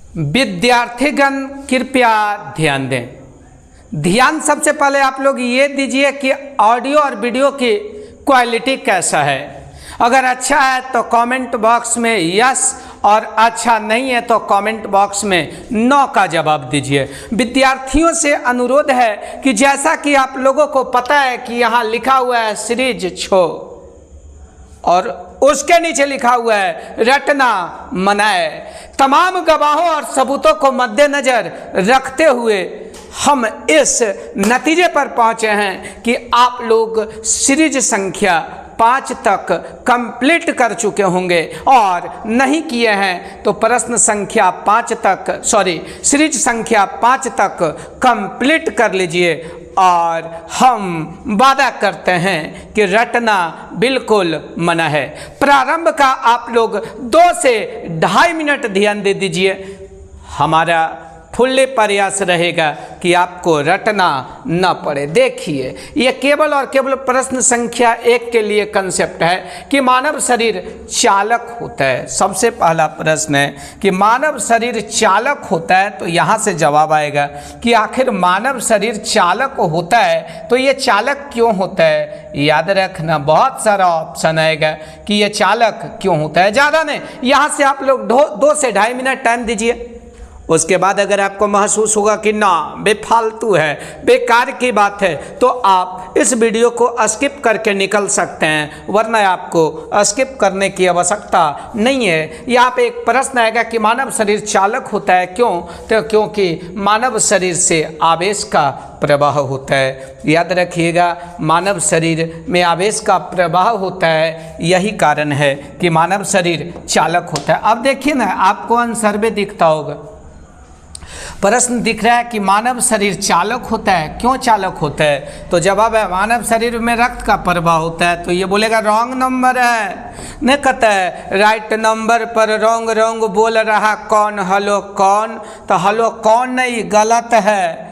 विद्यार्थीगण कृपया ध्यान दें। ध्यान सबसे पहले आप लोग ये दीजिए कि ऑडियो और वीडियो की क्वालिटी कैसा है। अगर अच्छा है तो कमेंट बॉक्स में यस और अच्छा नहीं है तो कमेंट बॉक्स में नो का जवाब दीजिए। विद्यार्थियों से अनुरोध है कि जैसा कि आप लोगों को पता है कि यहाँ लिखा हुआ है सीरीज छो और उसके नीचे लिखा हुआ है रटना मनाए। तमाम गवाहों और सबूतों को मद्देनजर रखते हुए हम इस नतीजे पर पहुंचे हैं कि आप लोग सीरीज संख्या 5 तक कंप्लीट कर चुके होंगे और नहीं किए हैं तो प्रश्न संख्या 5 तक सीरीज संख्या 5 तक कंप्लीट कर लीजिए। और हम वादा करते हैं कि रटना बिल्कुल मना है। प्रारंभ का आप लोग 2 से 2.5 मिनट ध्यान दे दीजिए। हमारा फुल्ली प्रयास रहेगा कि आपको रटना न पड़े। देखिए, ये केवल और केवल प्रश्न संख्या 1 के लिए कंसेप्ट है कि मानव शरीर चालक होता है। सबसे पहला प्रश्न है कि मानव शरीर चालक होता है, तो यहाँ से जवाब आएगा कि आखिर मानव शरीर चालक होता है तो ये चालक क्यों होता है। याद रखना, बहुत सारा ऑप्शन आएगा कि ये चालक क्यों होता है। ज़्यादा नहीं, यहाँ से आप लोग 2 से 2.5 मिनट टाइम दीजिए। उसके बाद अगर आपको महसूस होगा कि ना बेफालतू है, बेकार की बात है, तो आप इस वीडियो को स्किप करके निकल सकते हैं, वरना आपको स्किप करने की आवश्यकता नहीं है। यहाँ पे एक प्रश्न आएगा कि मानव शरीर चालक होता है क्यों, तो क्योंकि मानव शरीर से आवेश का प्रवाह होता है। याद रखिएगा, मानव शरीर में आवेश का प्रवाह होता है, यही कारण है कि मानव शरीर चालक होता है। अब देखिए ना, आपको आंसर भी दिखता होगा, प्रश्न दिख रहा है कि मानव शरीर चालक होता है। क्यों चालक होता है? तो जवाब है मानव शरीर में रक्त का प्रवाह होता है। तो ये बोलेगा रॉन्ग नंबर है। नहीं कहता है राइट नंबर पर रॉन्ग बोल रहा कौन, हेलो कौन, तो हेलो कौन नहीं, गलत है।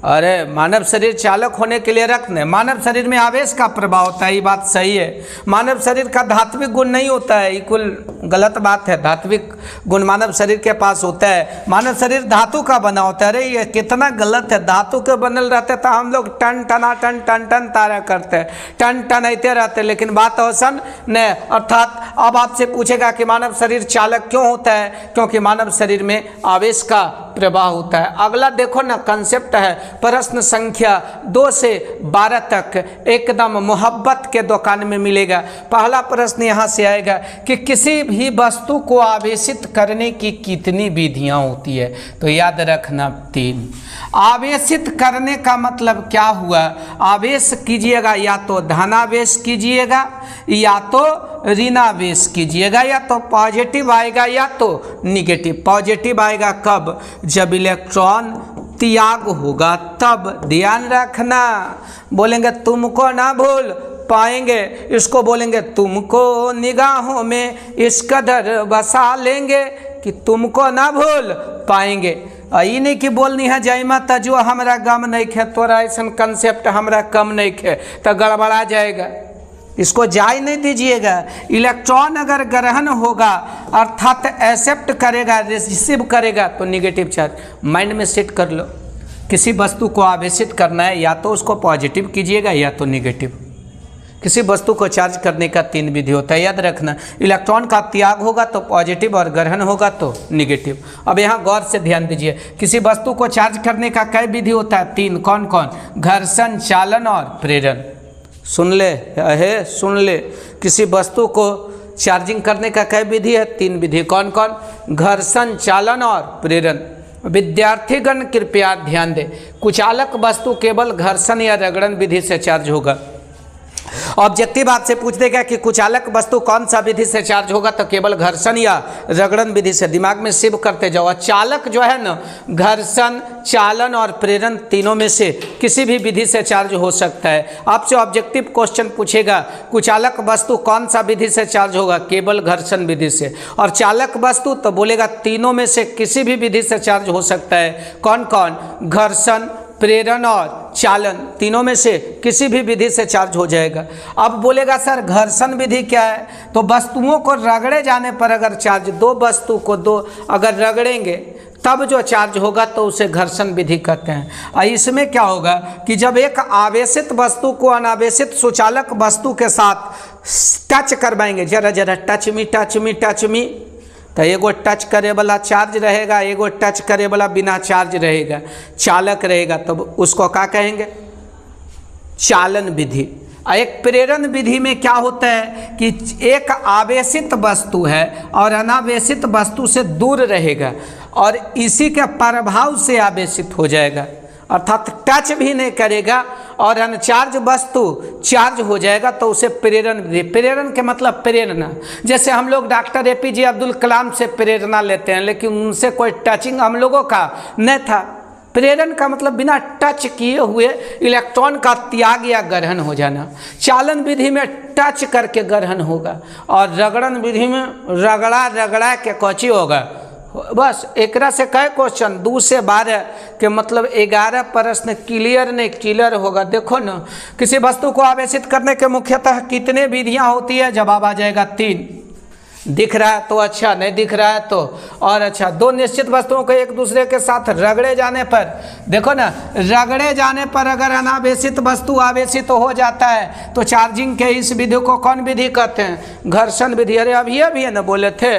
अरे मानव शरीर चालक होने के लिए रक्त नहीं, मानव शरीर में आवेश का प्रभाव होता है, ये बात सही है। मानव शरीर का धात्विक गुण नहीं होता है, ये कुल गलत बात है। धात्विक गुण मानव शरीर के पास होता है। मानव शरीर धातु का बना होता है। अरे ये कितना गलत है, धातु के बनल रहते तो हम लोग टन टन तारा करते, टन टनते रहते, लेकिन बात औसन न। अर्थात अब आपसे पूछेगा कि मानव शरीर चालक क्यों होता है, क्योंकि मानव शरीर में आवेश का प्रवाह होता है। अगला देखो ना, कंसेप्ट है प्रश्न संख्या 2 से 12 तक एकदम मोहब्बत के दुकान में मिलेगा। पहला प्रश्न यहाँ से आएगा कि किसी भी वस्तु को आवेशित करने की कितनी विधियाँ होती है। तो याद रखना 3। आवेशित करने का मतलब क्या हुआ? आवेश कीजिएगा या तो धनावेश कीजिएगा, या तो ऋणावेश कीजिएगा, या तो पॉजिटिव आएगा या तो निगेटिव। पॉजिटिव आएगा कब? जब इलेक्ट्रॉन त्याग होगा तब। ध्यान रखना, बोलेंगे तुमको ना भूल पाएंगे, इसको बोलेंगे तुमको निगाहों में इस कदर बसा लेंगे कि तुमको ना भूल पाएंगे। ये नहीं कि बोलनी है जय माता जो हमरा गम नहीं खे, तोरा ऐसा कंसेप्ट हमरा कम नहीं खे, तो गड़बड़ा जाएगा। इसको जाय नहीं दीजिएगा। इलेक्ट्रॉन अगर ग्रहण होगा अर्थात एक्सेप्ट करेगा, रिसीव करेगा, तो निगेटिव चार्ज। माइंड में सेट कर लो, किसी वस्तु को आवेशित करना है या तो उसको पॉजिटिव कीजिएगा या तो निगेटिव। किसी वस्तु को चार्ज करने का 3 विधि होता है, याद रखना। इलेक्ट्रॉन का त्याग होगा तो पॉजिटिव और ग्रहण होगा तो निगेटिव। अब यहाँ गौर से ध्यान दीजिए, किसी वस्तु को चार्ज करने का कई विधि होता है? 3। कौन कौन? घर्षण, चालन और प्रेरण। सुन ले, किसी वस्तु को चार्जिंग करने का कई विधि है? 3 विधि। कौन कौन? घर्षण, चालन और प्रेरण। विद्यार्थीगण कृपया ध्यान दें, कुचालक वस्तु केवल घर्षण या रगड़न विधि से चार्ज होगा। ऑब्जेक्टिव आपसे पूछ देगा कि कुचालक वस्तु कौन सा विधि से चार्ज होगा, तो केवल घर्षण या रगड़न विधि से। दिमाग में सेव करते जाओ। और चालक जो है ना, घर्षण, चालन और प्रेरण तीनों में से किसी भी विधि से चार्ज हो सकता है। आपसे ऑब्जेक्टिव क्वेश्चन पूछेगा कुचालक वस्तु कौन सा विधि से चार्ज होगा, केवल घर्षण विधि से। और चालक वस्तु तो बोलेगा तीनों में से किसी भी विधि से चार्ज हो सकता है। कौन कौन? घर्षण, प्रेरण और चालन, तीनों में से किसी भी विधि से चार्ज हो जाएगा। अब बोलेगा सर घर्षण विधि क्या है? तो वस्तुओं को रगड़े जाने पर अगर चार्ज, 2 वस्तु को अगर रगड़ेंगे तब जो चार्ज होगा तो उसे घर्षण विधि कहते हैं। और इसमें क्या होगा कि जब एक आवेशित वस्तु को अनावेशित सुचालक वस्तु के साथ टच करवाएंगे, जरा जरा टच मी, तो एगो टच करे वाला चार्ज रहेगा, एगो टच करे वाला बिना चार्ज रहेगा, चालक रहेगा, तब उसको क्या कहेंगे? चालन विधि। एक प्रेरण विधि में क्या होता है कि एक आवेशित वस्तु है और अनावेशित वस्तु से दूर रहेगा और इसी के प्रभाव से आवेशित हो जाएगा, अर्थात टच भी नहीं करेगा और अनचार्ज वस्तु चार्ज हो जाएगा, तो उसे प्रेरण विधि। प्रेरण के मतलब प्रेरणा, जैसे हम लोग डॉक्टर APJ अब्दुल कलाम से प्रेरणा लेते हैं, लेकिन उनसे कोई टचिंग हम लोगों का नहीं था। प्रेरण का मतलब बिना टच किए हुए इलेक्ट्रॉन का त्याग या ग्रहण हो जाना। चालन विधि में टच करके ग्रहण होगा और रगड़न विधि में रगड़ा के कौची होगा। बस एकरा से कई क्वेश्चन 2 से 12 के मतलब 11 प्रश्न क्लियर नहीं क्लियर होगा। देखो ना, किसी वस्तु को आवेशित करने के मुख्यतः कितने विधियां होती है? जवाब आ जाएगा 3। दिख रहा है तो अच्छा, नहीं दिख रहा है तो और अच्छा। 2 निश्चित वस्तुओं को एक दूसरे के साथ रगड़े जाने पर, देखो ना, रगड़े जाने पर अगर अनावेशित वस्तु आवेशित हो जाता है तो चार्जिंग के इस विधि को कौन विधि कहते हैं? घर्षण विधि। अरे अभी है ना बोले थे।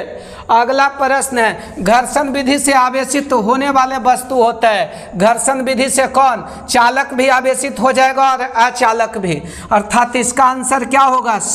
अगला प्रश्न है, घर्षण विधि से आवेशित होने वाले वस्तु होता है, घर्षण विधि से कौन? चालक भी आवेशित हो जाएगा और अचालक भी, अर्थात इसका आंसर क्या होगा? C,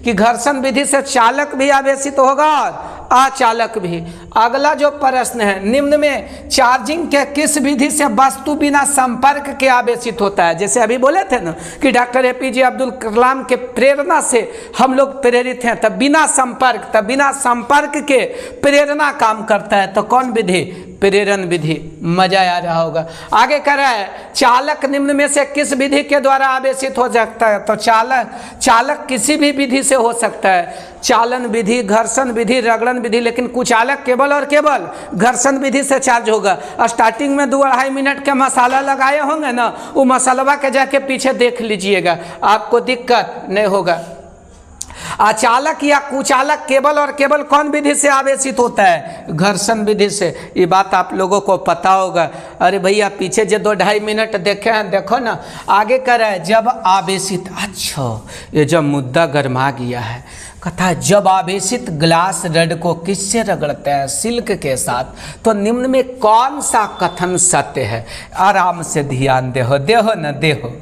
कि घर्षण विधि से चालक भी आवेशित होगा और अचालक भी। अगला जो प्रश्न है, निम्न में चार्जिंग के किस विधि से वस्तु बिना संपर्क के आवेशित होता है? जैसे अभी बोले थे ना कि डॉक्टर APJ अब्दुल कलाम के प्रेरणा से हम लोग प्रेरित हैं, तब बिना संपर्क के प्रेरणा काम करता है, तो कौन विधि? प्रेरण विधि। मजा आ रहा होगा। आगे कह रहा है, चालक निम्न में से किस विधि के द्वारा आवेशित हो सकता है? तो चालक किसी भी विधि से हो सकता है। चालन विधि, घर्षण विधि, रगड़न विधि, लेकिन कुचालक केवल और केवल घर्षण विधि से चार्ज होगा। स्टार्टिंग में 2-2.5 मिनट के मसाला लगाए होंगे ना, वो मसालवा के जाके पीछे देख लीजिएगा, आपको दिक्कत नहीं होगा। अचालक या कुचालक केवल और केवल कौन विधि से आवेशित होता है? घर्षण विधि से। ये बात आप लोगों को पता होगा। अरे भैया पीछे जो 2-2.5 मिनट देखे हैं, देखो ना, आगे कर रहा है जब आवेशित। अच्छा, ये जब मुद्दा गर्मा गया है, कथा जब आवेशित ग्लास रड को किससे रगड़ते हैं? सिल्क के साथ। तो निम्न में कौन सा कथन सत्य है? आराम से ध्यान देहो न।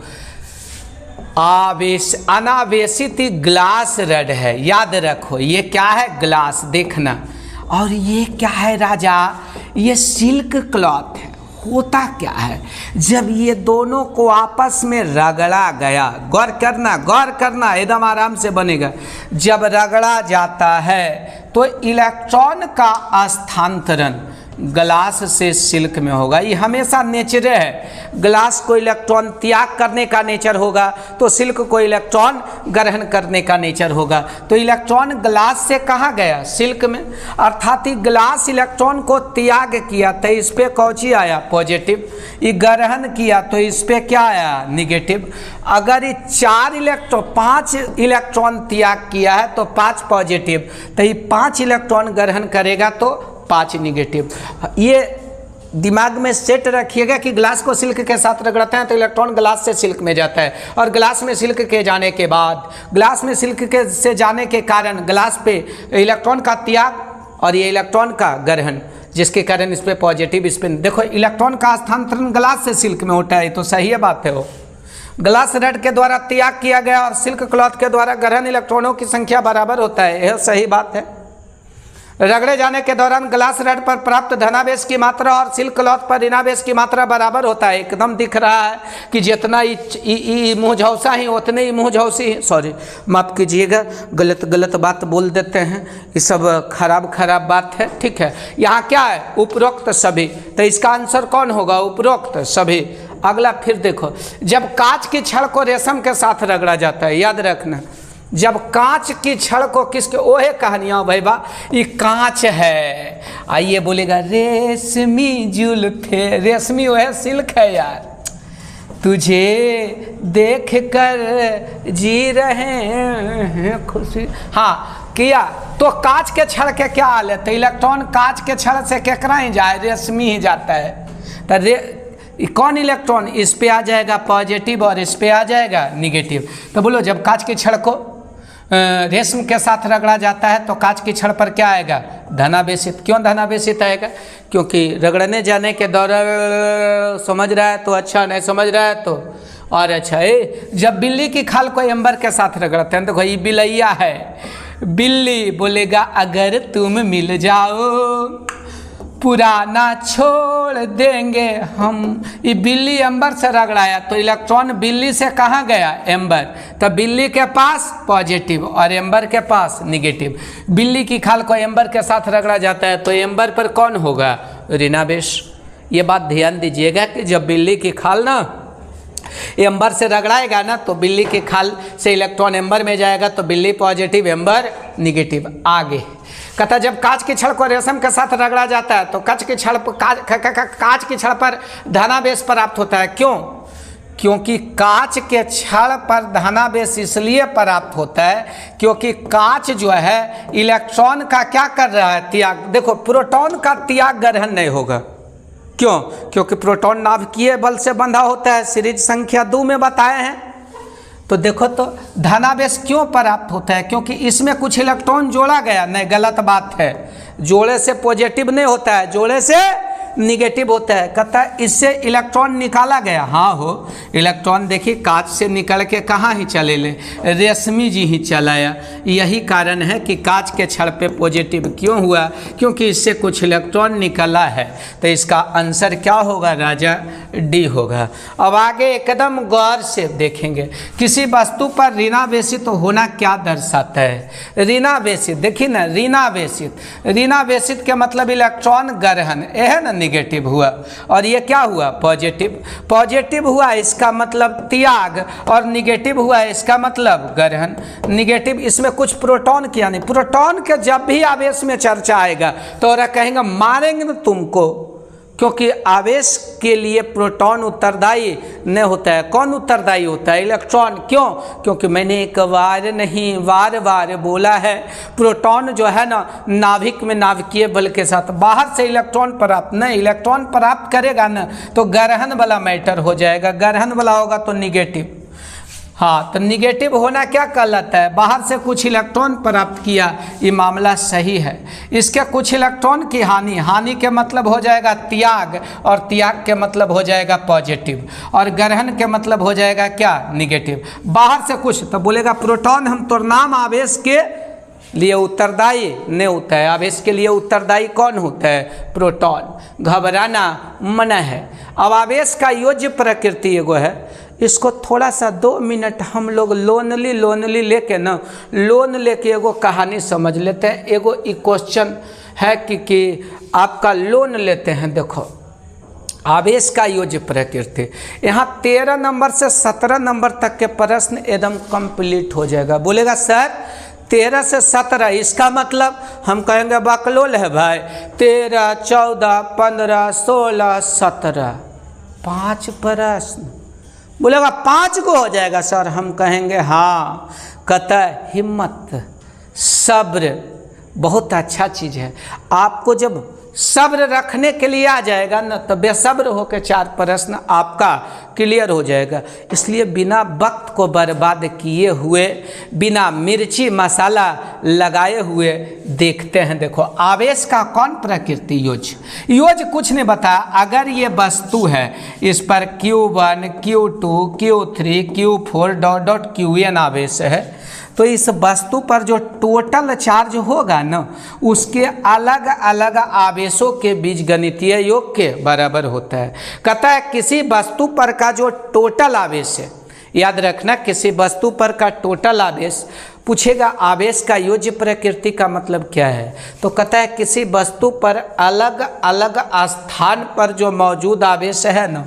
अनावेशित ग्लास रड है, याद रखो। ये क्या है? ग्लास। देखना। और ये क्या है राजा? ये सिल्क क्लॉथ है। होता क्या है, जब ये दोनों को आपस में रगड़ा गया, गौर करना एकदम आराम से बनेगा। जब रगड़ा जाता है तो इलेक्ट्रॉन का स्थानांतरण ग्लास से सिल्क में होगा। ये हमेशा नेचर है। ग्लास को इलेक्ट्रॉन त्याग करने का नेचर होगा तो सिल्क को इलेक्ट्रॉन ग्रहण करने का नेचर होगा। तो इलेक्ट्रॉन ग्लास से कहाँ गया? सिल्क में। अर्थात ग्लास इलेक्ट्रॉन को त्याग किया तो इस पे कौची आया? पॉजिटिव। ये ग्रहण किया तो इस पे क्या आया? निगेटिव। अगर ये 5 इलेक्ट्रॉन त्याग किया है तो 5 पॉजिटिव, तो ये 5 इलेक्ट्रॉन ग्रहण करेगा तो 5 निगेटिव। ये दिमाग में सेट रखिएगा कि ग्लास को सिल्क के साथ रगड़ते हैं तो इलेक्ट्रॉन ग्लास से सिल्क में जाता है, और ग्लास में सिल्क के जाने के बाद, ग्लास में सिल्क के से जाने के कारण ग्लास पे इलेक्ट्रॉन का त्याग और ये इलेक्ट्रॉन का ग्रहण, जिसके कारण इस पे पॉजिटिव, इस पे देखो इलेक्ट्रॉन का स्थानांतरण ग्लास से सिल्क में होता है। तो सही है बात है। वो ग्लास रड के द्वारा त्याग किया गया और सिल्क क्लॉथ के द्वारा ग्रहण इलेक्ट्रॉनों की संख्या बराबर होता है। यह सही बात है। रगड़े जाने के दौरान ग्लास रड पर प्राप्त धनावेश की मात्रा और सिल्क क्लॉथ पर ऋणावेश की मात्रा बराबर होता है। एकदम दिख रहा है कि जितना मुँह झौसा ही उतने ही मुँह झौसी, सॉरी माफ़ कीजिएगा, गलत बात बोल देते हैं, ये सब खराब बात है। ठीक है, यहाँ क्या है? उपरोक्त सभी। तो इसका आंसर कौन होगा? उपरोक्त सभी। अगला फिर देखो, जब कांच की छड़ को रेशम के साथ रगड़ा जाता है, याद रखना, जब कांच की छड़ को किसके, ओहे कहानियाँ भाई बा, ये कांच है। आइए बोलेगा रेशमी जुल्फे, रेशमी वह सिल्क है यार, तुझे देख कर जी रहे हैं खुशी। हाँ, किया तो कांच के छड़ के क्या हाल है, तो इलेक्ट्रॉन कांच के छड़ से केकरा ही जाए, रेशमी ही जाता है। तो कौन इलेक्ट्रॉन इस पे आ जाएगा पॉजिटिव और इस पे आ जाएगा निगेटिव। तो बोलो जब कांच की छड़ को रेशम के साथ रगड़ा जाता है तो कांच की छड़ पर क्या आएगा, धनावेशित। क्यों धनावेशित आएगा, क्योंकि रगड़ने जाने के दौरान समझ रहा है तो अच्छा, नहीं समझ रहा है तो और अच्छा। जब बिल्ली की खाल को एम्बर के साथ रगड़ते हैं, देखो ये बिलैया है, बिल्ली बोलेगा अगर तुम मिल जाओ पुराना छोड़ देंगे हम। ये बिल्ली एम्बर से रगड़ाया तो इलेक्ट्रॉन बिल्ली से कहाँ गया, एम्बर। तो बिल्ली के पास पॉजिटिव और एम्बर के पास निगेटिव। बिल्ली की खाल को एम्बर के साथ रगड़ा जाता है तो एम्बर पर कौन होगा, ऋणावेश। ये बात ध्यान दीजिएगा कि जब बिल्ली की खाल ना एम्बर से रगड़ाएगा ना तो बिल्ली की खाल से इलेक्ट्रॉन एम्बर में जाएगा तो बिल्ली पॉजिटिव एम्बर निगेटिव। आगे कहता जब कांच की छड़ को रेशम के साथ रगड़ा जाता है तो कांच की छड़ पर धनावेश प्राप्त होता है। क्यों, क्योंकि कांच के छड़ पर धनावेश इसलिए प्राप्त होता है क्योंकि कांच जो है इलेक्ट्रॉन का क्या कर रहा है, त्याग। देखो प्रोटॉन का त्याग ग्रहण नहीं होगा। क्यों, क्योंकि प्रोटॉन नाभिकीय बल से बंधा होता है, सीरीज संख्या 2 में बताए हैं। तो देखो तो धनावेश क्यों प्राप्त होता है, क्योंकि इसमें कुछ इलेक्ट्रॉन जोड़ा गया। नहीं, गलत बात है, जोड़े से पॉजिटिव नहीं होता है, जोड़े से निगेटिव होता है। कहता है इससे इलेक्ट्रॉन निकाला गया। हाँ हो, इलेक्ट्रॉन देखिए कांच से निकल के कहाँ ही चले ले, रेशमी जी ही चलाया। यही कारण है कि कांच के छड़ पे पॉजिटिव क्यों हुआ, क्योंकि इससे कुछ इलेक्ट्रॉन निकला है। तो इसका आंसर क्या होगा राजा, डी होगा। अब आगे एकदम गौर से देखेंगे, किसी वस्तु पर ऋणावेशित तो होना क्या दर्शाता है। ऋणावेशित देखिए ना, ऋणावेशित के मतलब इलेक्ट्रॉन ग्रहण, यह है ना निगेटिव हुआ, और ये क्या हुआ पॉजिटिव। पॉजिटिव हुआ इसका मतलब त्याग, और निगेटिव हुआ इसका मतलब ग्रहण। निगेटिव इसमें कुछ प्रोटॉन किया नहीं। प्रोटॉन के जब भी आवेश में चर्चा आएगा तो और कहेंगे मारेंगे ना तुमको, क्योंकि आवेश के लिए प्रोटॉन उत्तरदायी नहीं होता है। कौन उत्तरदायी होता है, इलेक्ट्रॉन। क्यों, क्योंकि मैंने एक बार नहीं बार बार बोला है, प्रोटॉन जो है ना नाभिक में नाभिकीय बल के साथ बाहर से इलेक्ट्रॉन प्राप्त नहीं, इलेक्ट्रॉन प्राप्त करेगा ना तो ग्रहण वाला मैटर हो जाएगा, ग्रहण वाला होगा तो निगेटिव। हाँ, तो निगेटिव होना क्या कहलाता है, बाहर से कुछ इलेक्ट्रॉन प्राप्त किया, ये मामला सही है। इसके कुछ इलेक्ट्रॉन की हानि, हानि के मतलब हो जाएगा त्याग, और त्याग के मतलब हो जाएगा पॉजिटिव, और ग्रहण के मतलब हो जाएगा क्या, निगेटिव। बाहर से कुछ तो बोलेगा प्रोटॉन हम तो नाम आवेश के लिए उत्तरदायी नहीं होता है। आवेश के लिए उत्तरदायी कौन होता है, प्रोटॉन। घबराना मना है। अब आवेश का योज्य प्रकृति एगो है, इसको थोड़ा सा 2 मिनट हम लोग लोनली लेके ना, लोन लेके एगो कहानी समझ लेते हैं। एगो क्वेश्चन है कि आपका लोन लेते हैं। देखो आवेश का योज्य प्रकृति, यहाँ 13 नंबर से 17 नंबर तक के प्रश्न एकदम कंप्लीट हो जाएगा। बोलेगा सर 13 से 17, इसका मतलब हम कहेंगे बकलोल है भाई। 13, 14, 15, 16, 17, 5 प्रश्न। बोलेगा 5 को हो जाएगा सर, हम कहेंगे हाँ। कहता है हिम्मत, सब्र बहुत अच्छा चीज़ है। आपको जब सब्र रखने के लिए आ जाएगा ना तो बेसब्र होकर 4 प्रश्न आपका क्लियर हो जाएगा। इसलिए बिना वक्त को बर्बाद किए हुए, बिना मिर्ची मसाला लगाए हुए देखते हैं। देखो आवेश का कौन प्रकृति, योज कुछ नहीं बताया। अगर ये वस्तु है, इस पर Q1, Q2, Q3, Q4 ... Qn आवेश है, तो इस वस्तु पर जो टोटल चार्ज होगा ना उसके अलग अलग आवेशों के बीजगणितीय योग के बराबर होता है। कहता है किसी वस्तु पर का जो टोटल आवेश है, याद रखना किसी वस्तु पर का टोटल आवेश पूछेगा। आवेश का योज्य प्रकृति का मतलब क्या है, तो कहता है किसी वस्तु पर अलग अलग स्थान पर जो मौजूद आवेश है ना,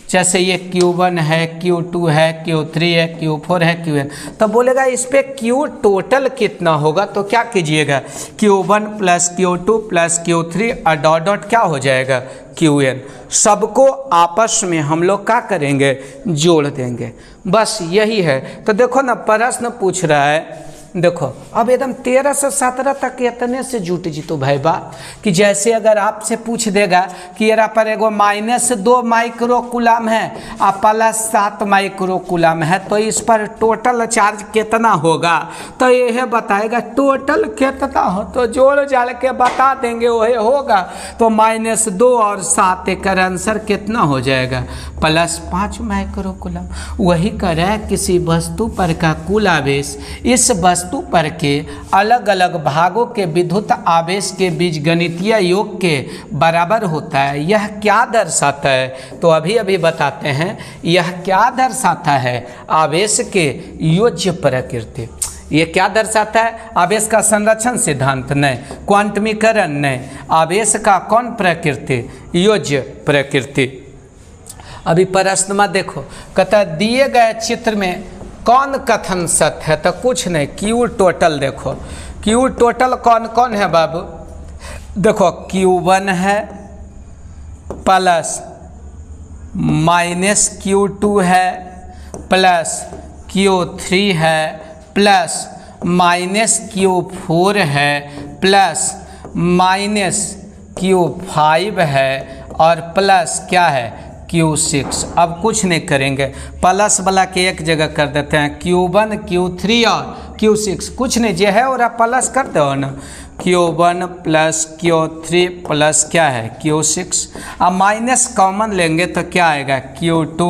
जैसे ये Q1 है, Q2 है, Q3 है, Q4 है, Qn, तो बोलेगा इस पे Q टोटल कितना होगा। तो क्या कीजिएगा, Q1 + Q2 + Q3 ... क्या हो जाएगा, Qn। सबको आपस में हम लोग क्या करेंगे, जोड़ देंगे, बस यही है। तो देखो ना प्रश्न पूछ रहा है देखो अब एकदम 13 से 17 तक इतने से जुट जीतो भाई बात कि जैसे अगर आपसे पूछ देगा कि यहाँ पर एगो -2 माइक्रो कूलम है और +7 माइक्रो कूलम है, तो इस पर टोटल चार्ज कितना होगा, तो यह बताएगा टोटल कितना हो, तो जोड़ जाड़ के बता देंगे वही होगा। तो -2 और 7 एक आंसर कितना हो जाएगा, +5 माइक्रो कूलम। वही कर रहा है किसी वस्तु पर का कुल आवेश इस वस्तु पर के अलग अलग भागों के विद्युत आवेश के बीच गणितीय योग के बराबर होता है। यह क्या दर्शाता है, तो अभी अभी बताते हैं। यह क्या दर्शाता है, आवेश के योज्य प्रकृति। ये क्या दर्शाता है, आवेश का संरक्षण सिद्धांत नहीं, क्वांटमीकरण नहीं, आवेश का कौन प्रकृति, योज्य प्रकृति। अभी प्रश्न में देखो, कहता दिए गए चित्र में कौन कथन सत्य है, तो कुछ नहीं, क्यू टोटल देखो, क्यू टोटल कौन कौन है बाबू, देखो Q1 है प्लस -Q2 है प्लस Q3 है प्लस -Q4 है प्लस -Q5 है और प्लस क्या है Q6। अब कुछ नहीं करेंगे, प्लस वाला के एक जगह कर देते हैं, Q1 Q3 और Q6, कुछ नहीं जो है और प्लस कर दो ना, Q1 प्लस Q3 प्लस क्या है Q6। अब माइनस कॉमन लेंगे तो क्या आएगा Q2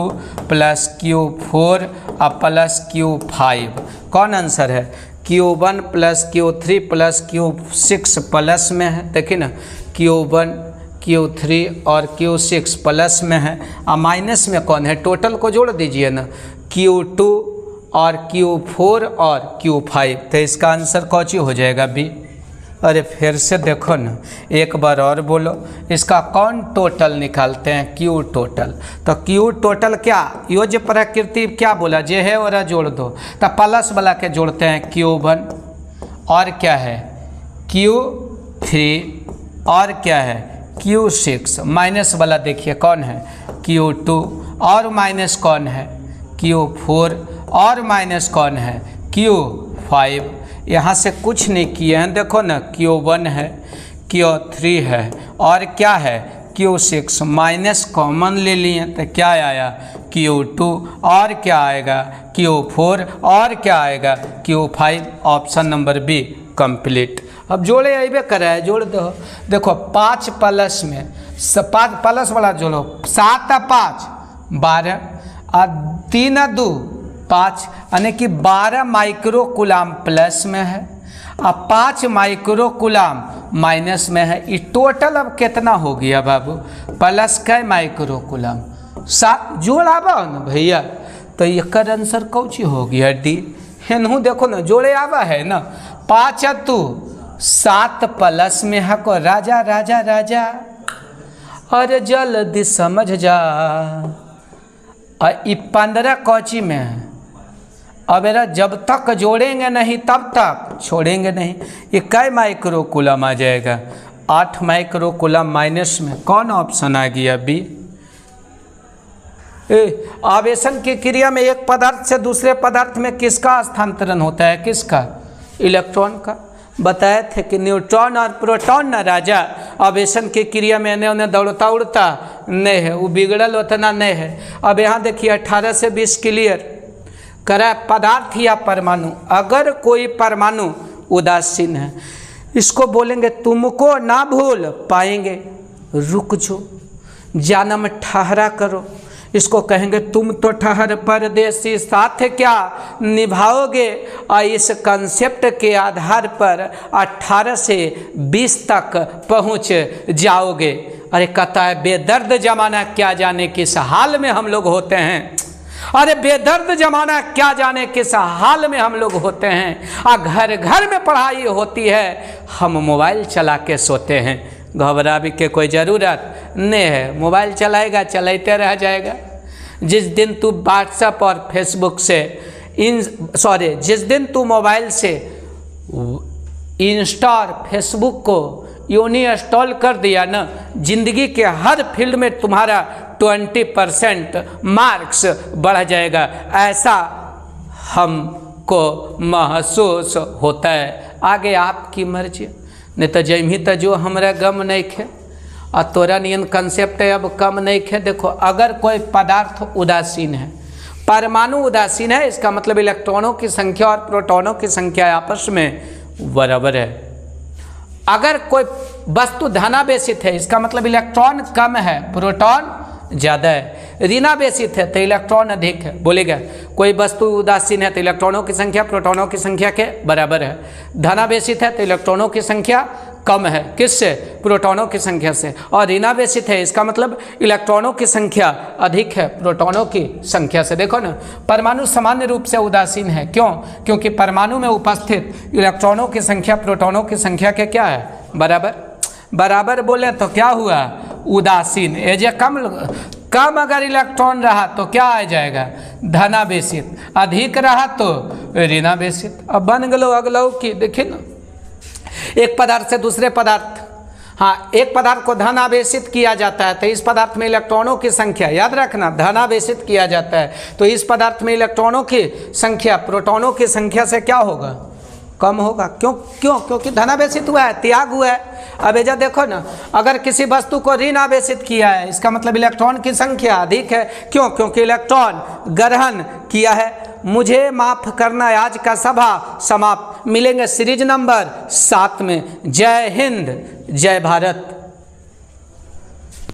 प्लस Q4 और प्लस Q5। कौन आंसर है, Q1 plus Q3 plus Q6 plus में है, देखिए ना Q1 Q3 और Q6 प्लस में है और माइनस में कौन है, टोटल को जोड़ दीजिए ना, Q2 और Q4 और Q5, तो इसका आंसर कौन हो जाएगा बी। अरे फिर से देखो ना, एक बार और बोलो, इसका कौन टोटल निकालते हैं, Q टोटल। तो Q टोटल क्या, योज्य प्रकृति क्या बोला, जे है और जोड़ दो, तो प्लस वाला के जोड़ते हैं Q1 और क्या है Q3 और क्या है Q6, माइनस वाला देखिए कौन है Q2 और माइनस कौन है Q4 और माइनस कौन है Q5। यहाँ से कुछ नहीं किए हैं, देखो ना Q1 है Q3 है और क्या है Q6, माइनस कॉमन ले लिए तो क्या आया Q2 और क्या आएगा Q4 और क्या आएगा Q5। Option number b complete. अब जोड़े अबे करा है, जोड़ दो, देखो 5 प्लस में 5 प्लस वाला जोड़ो, 7 और 5 12 और 3 और 2 5, यानी कि 12 माइक्रो कूलम प्लस में है और 5 माइक्रो कूलम माइनस में है। ये टोटल अब कितना हो गया बाबू, प्लस कै माइक्रो कूलम 7, जोड़ आवा ना भैया, तो एक आंसर कौची हो गया डी। हेनहू देखो ना जोड़े आवा है ना, 5 और 2 7 प्लस में है को राजा राजा राजा, अरे जल्दी समझ जा। और 15 कौची में है, अब मेरा जब तक जोड़ेंगे नहीं तब तक छोड़ेंगे नहीं। ये कै माइक्रो कूलम आ जाएगा, 8 माइक्रो कूलम माइनस में, कौन ऑप्शन आ गया बी। आवेशन की क्रिया में एक पदार्थ से दूसरे पदार्थ में किसका स्थानांतरण होता है, किसका, इलेक्ट्रॉन का। बताए थे कि न्यूट्रॉन और प्रोटॉन न राजा आवेशन की क्रिया में इन्हें उन्हें दौड़ता उड़ता नहीं है, वो बिगड़ल उतना नहीं है। अब यहाँ देखिए 18 से 20 क्लियर करा, पदार्थ या परमाणु, अगर कोई परमाणु उदासीन है इसको बोलेंगे तुमको ना भूल पाएंगे, रुक जो, जन्म ठहरा करो, इसको कहेंगे तुम तो ठहर परदेसी, साथ क्या निभाओगे। और इस कंसेप्ट के आधार पर 18 से 20 तक पहुंच जाओगे। अरे कहता है बेदर्द जमाना क्या जाने किस हाल में हम लोग होते हैं, अरे बेदर्द जमाना क्या जाने किस हाल में हम लोग होते हैं। और घर घर में पढ़ाई होती है, हम मोबाइल चला के सोते हैं। घबराने की कोई ज़रूरत नहीं है, मोबाइल चलाएगा चलाते रह जाएगा। जिस दिन तू व्हाट्सएप और फेसबुक से जिस दिन तू मोबाइल से इंस्टा और फेसबुक को यूनी इंस्टॉल कर दिया ना, जिंदगी के हर फील्ड में तुम्हारा 20% मार्क्स बढ़ जाएगा, ऐसा हम को महसूस होता है। आगे आपकी मर्जी, नहीं तो जैमी तो जो हमरा गम नहीं खे और तोरा नियन कंसेप्ट है अब कम नहीं खे। देखो अगर कोई पदार्थ उदासीन है, परमाणु उदासीन है, इसका मतलब इलेक्ट्रॉनों की संख्या और प्रोटॉनों की संख्या आपस में बराबर है। अगर कोई वस्तु धनावेशित है, इसका मतलब इलेक्ट्रॉन कम है, प्रोटॉन ज़्यादा है। ऋणावेशित है तो इलेक्ट्रॉन अधिक है। बोलेगा कोई वस्तु उदासीन है तो इलेक्ट्रॉनों की संख्या प्रोटॉनों की संख्या के बराबर है। धनावेशित है तो इलेक्ट्रॉनों की संख्या कम है, किससे? प्रोटॉनों की संख्या से। और ऋणावेशित है, इसका मतलब इलेक्ट्रॉनों की संख्या अधिक है प्रोटॉनों की संख्या से। देखो ना, परमाणु सामान्य रूप से उदासीन है। क्यों? क्योंकि परमाणु में उपस्थित इलेक्ट्रॉनों की संख्या प्रोटॉनों की संख्या के क्या है? बराबर। बराबर बोले तो क्या हुआ? उदासीन। एजे कम अगर इलेक्ट्रॉन रहा तो क्या आ जाएगा? धनावेशित। अधिक रहा तो ऋणावेशित। अब बन गलो अगलो की। देखिए ना, एक पदार्थ से दूसरे पदार्थ, हाँ, एक पदार्थ को धन आवेशित किया जाता है तो इस पदार्थ में इलेक्ट्रॉनों की संख्या, याद रखना, धन आवेशित किया जाता है तो इस पदार्थ में इलेक्ट्रॉनों की संख्या प्रोटॉनों की संख्या से क्या होगा? कम होगा। क्योंकि धनावेशित हुआ है, त्याग हुआ है। अब एजा देखो ना, अगर किसी वस्तु को ऋण आवेशित किया है, इसका मतलब इलेक्ट्रॉन की संख्या अधिक है। क्यों? क्योंकि इलेक्ट्रॉन ग्रहण किया है। मुझे माफ करना, आज का सभा समाप्त। मिलेंगे सीरीज नंबर 7 में। जय हिंद, जय भारत।